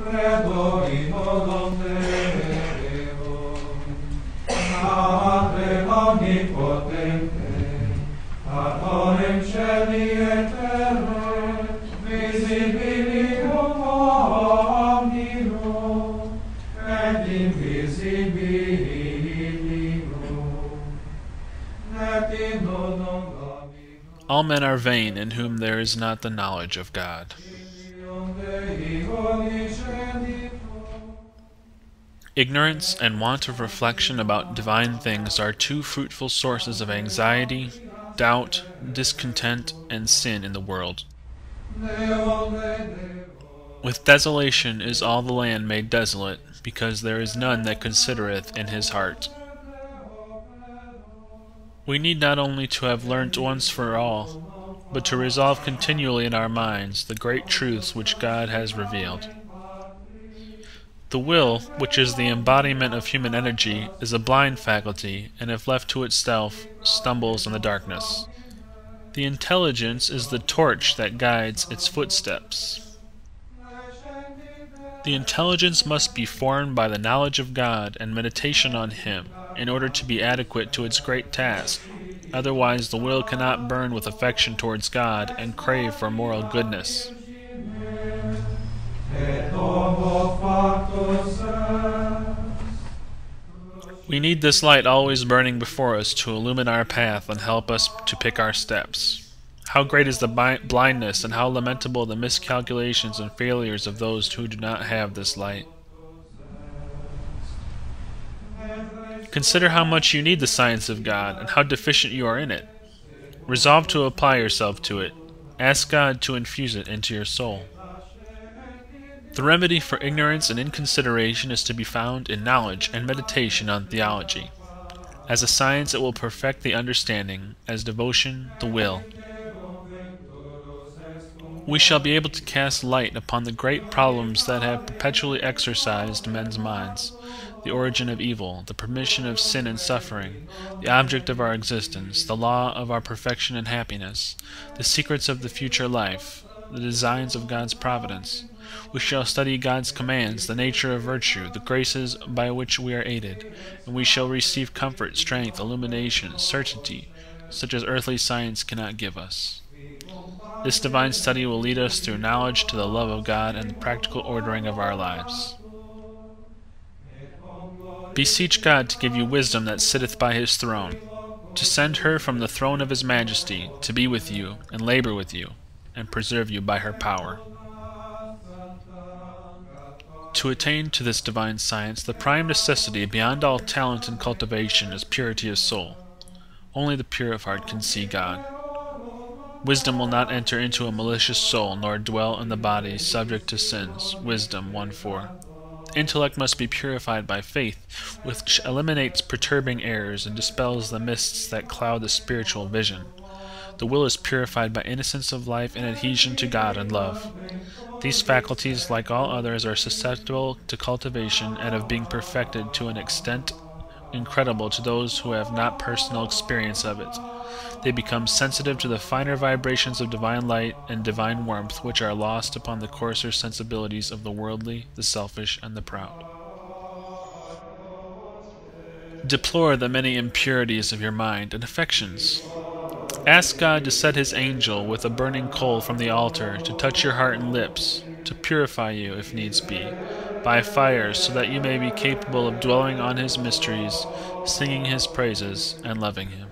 credo in odom Deo, Padre omnipotente, Autorem celi et terrae, visibilium omnium, et invisibilium, et in nonum Domini. All men are vain in whom there is not the knowledge of God. Ignorance and want of reflection about divine things are two fruitful sources of anxiety, doubt, discontent, and sin in the world. With desolation is all the land made desolate, because there is none that considereth in his heart. We need not only to have learnt once for all, but to resolve continually in our minds the great truths which God has revealed. The will, which is the embodiment of human energy, is a blind faculty, and if left to itself, stumbles in the darkness. The intelligence is the torch that guides its footsteps. The intelligence must be formed by the knowledge of God and meditation on Him, in order to be adequate to its great task. Otherwise the will cannot burn with affection towards God and crave for moral goodness. We need this light always burning before us to illumine our path and help us to pick our steps. How great is the blindness, and how lamentable the miscalculations and failures of those who do not have this light. Consider how much you need the science of God, and how deficient you are in it. Resolve to apply yourself to it. Ask God to infuse it into your soul. The remedy for ignorance and inconsideration is to be found in knowledge and meditation on theology. As a science it will perfect the understanding, as devotion the will. We shall be able to cast light upon the great problems that have perpetually exercised men's minds: the origin of evil, the permission of sin and suffering, the object of our existence, the law of our perfection and happiness, the secrets of the future life, the designs of God's providence. We shall study God's commands, the nature of virtue, the graces by which we are aided, and we shall receive comfort, strength, illumination, certainty, such as earthly science cannot give us. This divine study will lead us through knowledge to the love of God and the practical ordering of our lives. Beseech God to give you wisdom that sitteth by His throne, to send her from the throne of His majesty, to be with you, and labor with you, and preserve you by her power. To attain to this divine science, the prime necessity, beyond all talent and cultivation, is purity of soul. Only the pure of heart can see God. Wisdom will not enter into a malicious soul, nor dwell in the body subject to sins. Wisdom 1:4. The intellect must be purified by faith, which eliminates perturbing errors and dispels the mists that cloud the spiritual vision. The will is purified by innocence of life and adhesion to God and love. These faculties, like all others, are susceptible to cultivation and of being perfected to an extent incredible to those who have not personal experience of it. They become sensitive to the finer vibrations of divine light and divine warmth, which are lost upon the coarser sensibilities of the worldly, the selfish, and the proud. Deplore the many impurities of your mind and affections. Ask God to set His angel with a burning coal from the altar to touch your heart and lips, to purify you, if needs be, by fire, so that you may be capable of dwelling on His mysteries, singing His praises, and loving Him.